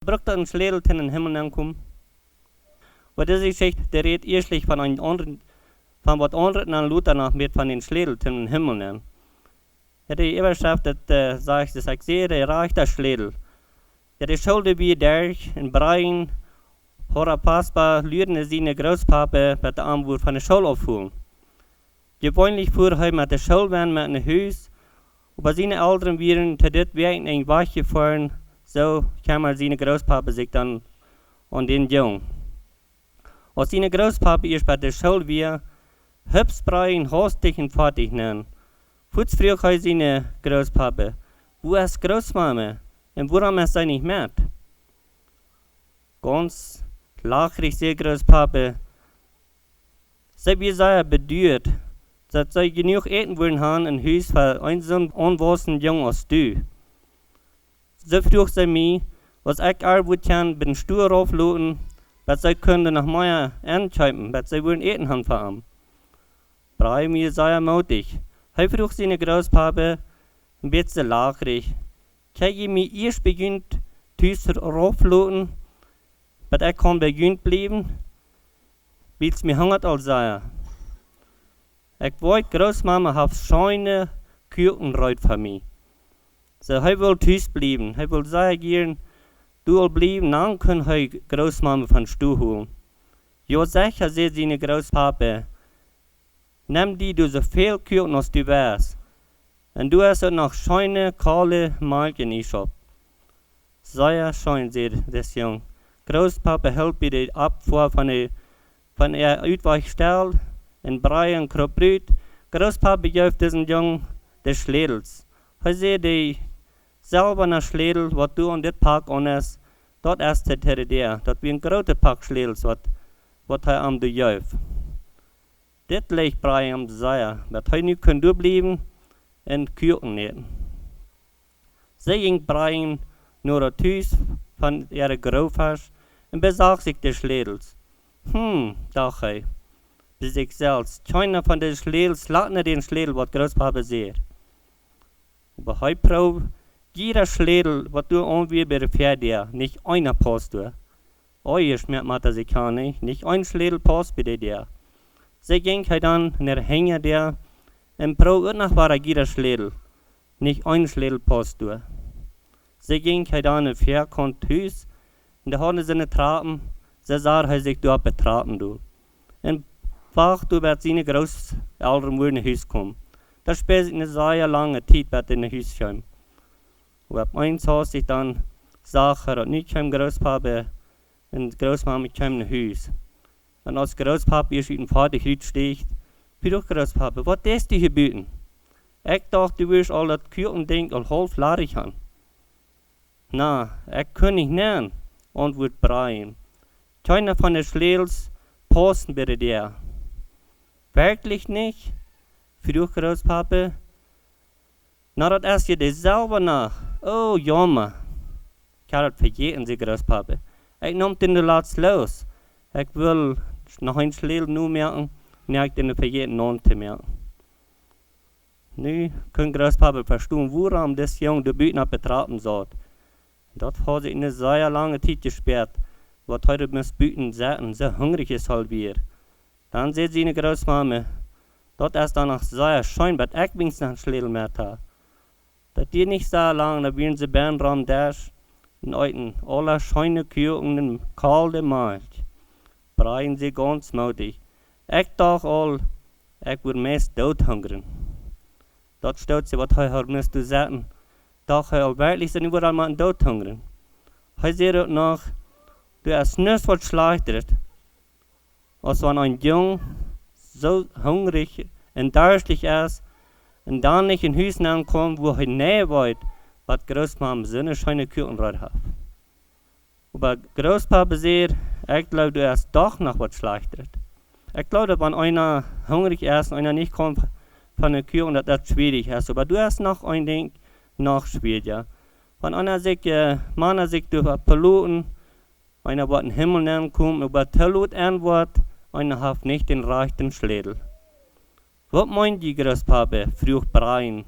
Brückte einen Schlätel in den Himmel ankommen. Aber diese Geschichte, der redet erstlich von einem anderen, von was anderes an Luther nach mit von den Schlätel in den Himmel an. Ja, die Überschrift, das ich sehe, der rajchta Schlätel. Ja, die Schulde wie Derch in Breien, hora passbar, lüden seine Großpapa mit der Armwurf von der Schule aufholen. Gewöhnlich fuhr er mit der Schulwand mit einem Haus, aber seine Eltern wären zu dit Werk ein Wach gefahren, so kam seine Großpapa sich dann an den Jungen. Als seine Großpapa erst bei der Schule war, hübsch Breien, hastig und fertig nennen. Fuß früh hat seine Großpapa, wo ist Großmama und warum ist sie nicht mit? Ganz lachrig sehr Großpapa, sie wie sehr bedürt, dass sie genug eten wollen haben in Haus für einen so unwissenden Jungen als du. So fragt sie mich, was ich arbeiten kann, bin Stuhl raufladen, dass sie können nach mir anschreiben, dass sie wollen eten haben für ihn. Brei mir sehr mutig. Hij vroeg zijn Großpapa, ein bisschen lachrig, kann je mir erst beginnt, thuis raufladen, aber ich kann beginnt bleiben, weil es mir hungert als sei. Ich wollte Großmama hat scheine Küchenreut für mich. So, hij will thuis bleiben, hij will sehr gern, du will bleiben, dann kann hij Großmama von Stuhl holen. Ja, sicher, sagt seine Großpapa, nimm die du so viel Kuchen als du weißt. Und du hast auch noch schöne, kahle Milch in ich hab. Sehr schön, sagt das Jung. Großpapa hält mir die Abfuhr von der Uitweichstelle in Brei und Krabbrüt. Großpapa gibt diesen Jungen des Schlätels. Er sagt, die selber nach Schlätel, was du an das Park an hast, dort ist der Terrier. Dort wie ein großer Pack Schlätels, was er am du gibt. Das liegt Brei am Seier, aber heute können du bleiben und Kuchen nähen. Sie ging Brei nur Tüß von ihrer Großvater und besagt sich des Schlätels. Dachte er, bei sich selbst, keiner von den Schlätels lag nicht den Schlätel, was Großpapa sieht. Aber heute prob, jeder Schlätel, was du irgendwie bei der Pferde, nicht einer passt du. Euer schmerzt man sich gar nicht ein Schlätel passt bei dir. Sie ging dann in der Hänger der und pro nach war jeder Schlätel, nicht ein Schlätel passt du. Sie ging dann in Vierkant Hüs und da hatten sie eine Trappen, sie sah sich dort betraten du. Und wach du wird seine Großeltern wohl in ein Haus kommen. Das spielt eine sehr lange Zeit bei den Haus kommen. Und ab eins hat sich dann gesagt, nicht kein Großpapa und Großmama kam in ein Haus. Und als Großpapa ist in Vater steht, wie doch Großpapa, was ist du hier bieten? Ich dachte, du wirst all das Kuchen denk und halb larig haben. Na, ich kann nicht nennen, antwortet Brian. Keiner von den Schlätels passen bei dir. Wirklich nicht? Frug Großpapa. Na, das ist ja dir selber nach. Oh, jammer. Gerhard vergessen sie Großpapa. Ich nahm den Latz los. Ich will noch ein Schlätel nur merken, und ich den vergessen non zu merken. Nu kann Großpapa verstehen, warum das Junge die Bühne betraten soll. Das hat sich eine sehr lange Zeit gesperrt, was heute muss Bühnen sagen, so hungrig ist halt wir. Dann sieht sie eine Großmama, dort ist dann noch sehr schön, aber ich bin noch ein Schlätel mehr da. Das geht nicht so lang, da werden sie Bernraum dash, in einen aller schöne Kuchen und kalte Milch. Breien sie ganz mutig. Ich dachte all, ich würde meist hungern. Dort steht sie, was heute musst du sagen. Dachte er wirklich, sie würde einmal hungern. Er sagt noch, du hast nichts was schlechtert, als wenn ein Junge so hungrig und durstig ist und dann nicht in Hüsen ankommt, wo er näher wollt, was Großmama so eine schöne Kuchenrad hat. Aber Großpapa sagt, ich glaube, du hast doch noch was schlechtert. Ich glaube, wenn einer hungrig ist und einer nicht kommt von der Kuchen, dass das schwierig ist. Aber du hast noch ein Ding noch schwieriger. Wenn einer sagt, Mann sagt, du hast Piloten, einer wird in den Himmel nehmen kommen, aber Pilot antwortet, einer hat nicht den rechten Schlätel. Was meint die Großpapa? Frug Brian.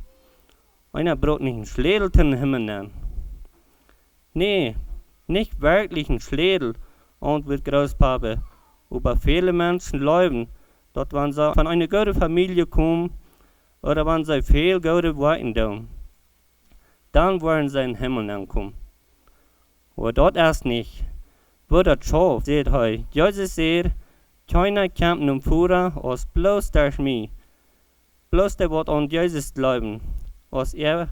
Einer braucht nicht einen Schlätel in den Himmel nehmen. Nee, nicht wirklich ein Schlätel, und wird Großpapa. Aber viele Menschen glauben, dass wenn sie von einer guten Familie kommen, oder wenn sie viel gute Worte tun, dann wollen sie in den Himmel ankommen. Aber dort erst nicht. Wo das Schaf, seht heu, Jesus sagt, keiner kommt nun Führer, als bloß durch mich. Bloß der wird an Jesus glauben, als er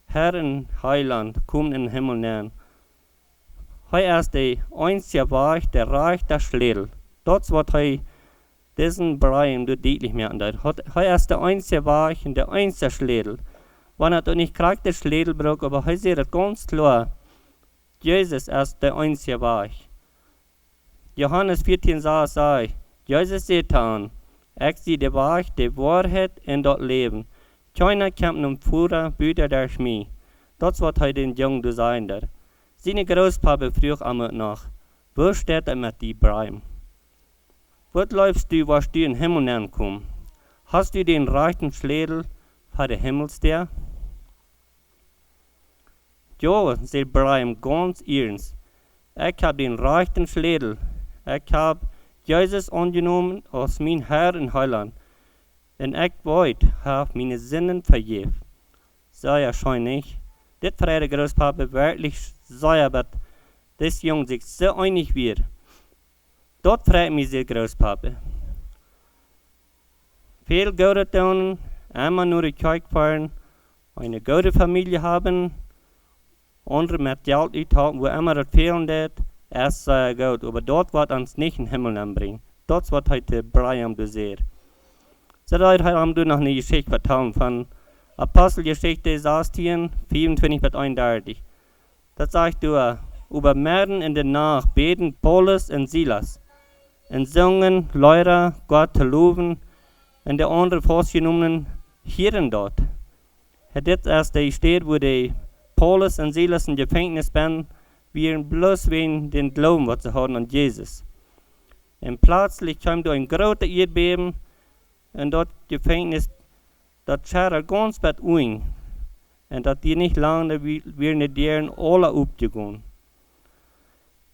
Herr und Heiland kommt in den Himmel nähen. Heu erst der einzige Weg, der rajchta Schlätel. Dort wird heu diesen Brian deutlich merken. Heu erst der einzige Weg und der einzige Schlätel. Wenn er nicht kriegt, der Schlätel braucht, aber heu sieht das ganz klar. Jesus ist der einzige Weg. Johannes 14 sagt, Jesus sagt an, ich sehe der Weg, die Wahrheit und das Leben. Keiner kommt nun Führer, büter durch mich. Das wird heute den Jungen sein. Seine Großpapa früh am nach, wo steht er mit die Breim? Wo läufst du, was du in den Himmel ankommst? Hast du den rajchta Schlätel für den Himmelsster? Ja, sagt Breim ganz ernst. Ich habe den rajchta Schlätel. Ich habe Jesus angenommen als mein Herr und Heiland. Und ich wollte, habe meine Sünden vergeben. Sehr scheinlich. Das freut der Großpapa wirklich sehr, dass das Junge sich so einig wird. Dort freut mich der Großpapa. Viel gute tun, einmal nur die Kirche fahren, eine gute Familie haben, andere mit Geld uithalten, wo immer das fehlen wird, erst sehr gut. Aber dort wird uns nicht in den Himmel anbringen. Dort wird heute Brian gesehen. So, heute haben wir noch eine Geschichte vertrauen von Apostelgeschichte 16, 24 bis 31. Das sagt du, über Märden in der Nacht beten Paulus und Silas. Und singen Leute Gott zu loben, und der andere Festgenommenen hören dort. Das erst der steht, wo die Paulus und Silas in Gefängnis sind, wären bloß wegen den Glauben, was sie haben an Jesus. Und plötzlich kommt ein großes Erdbeben, und dort Gefängnis, das schadet ganz bad un. Und dat die nicht lange werden deren alle aufgegangen.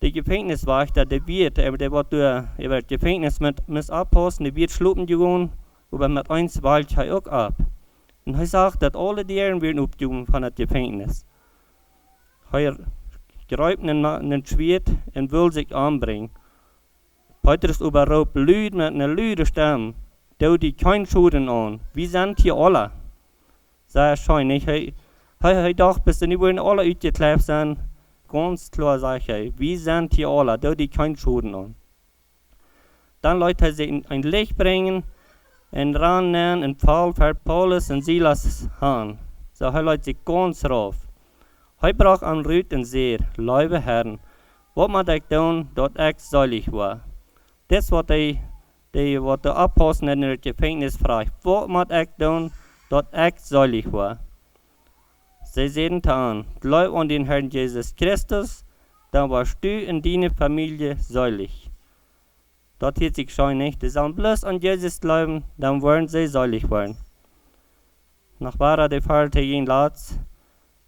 Der Gefängniswächter, der wird durch Gefängnis mit abpassen, der wird schlupen gegangen, aber mit eins weilt er auch ab. Und er sagt, dass alle deren werden aufgegangen von dem Gefängnis. Er greift einen Schwert und will sich anbringen. Petrus überraubt Lüd mit einer lüden Stimme, du die kein Schulden an, wir sind hier alle. Sehr schön, nicht? Hij dacht, bis die wollen alle uitgekleefd zijn. Ganz klar sage ich, wir sind hier alle, da die kein Schulden an. Dann Leute sie ein Licht bringen und rannehmen und Fall für Paulus und Silas an. So er Leute sich ganz rauf. Er brach an Rüt und sehr, liebe Herren, was muss ich tun, dass ich selig war? Das was der Apostel in der Gefängnis fragt, was muss ich tun, dass ich selig war? Sie sehen an, glaub an den Herrn Jesus Christus, dann warst du in deiner Familie selig. Dort hielt sich schon nicht, sie sollen bloß an Jesus glauben, dann wollen sie selig werden. Nach war der Fall gegen Latz,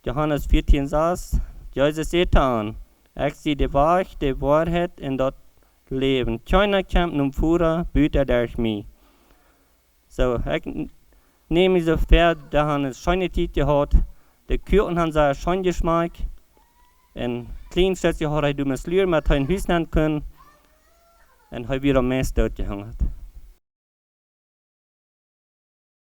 Johannes 14 saß, Jesus sagte an, ich sehe die Wahrheit, die Wahrheit in das Leben. Keiner kommt nun Führer, büter durch mich. So, ich nehme so fair, da haben es schöne Zeit gehabt, die Kirchen haben sehr schön Geschmack, und klein stellt sich auch, du musst lernen, mit deinen Hüsnern können, und habe wieder mehr dort gehangen.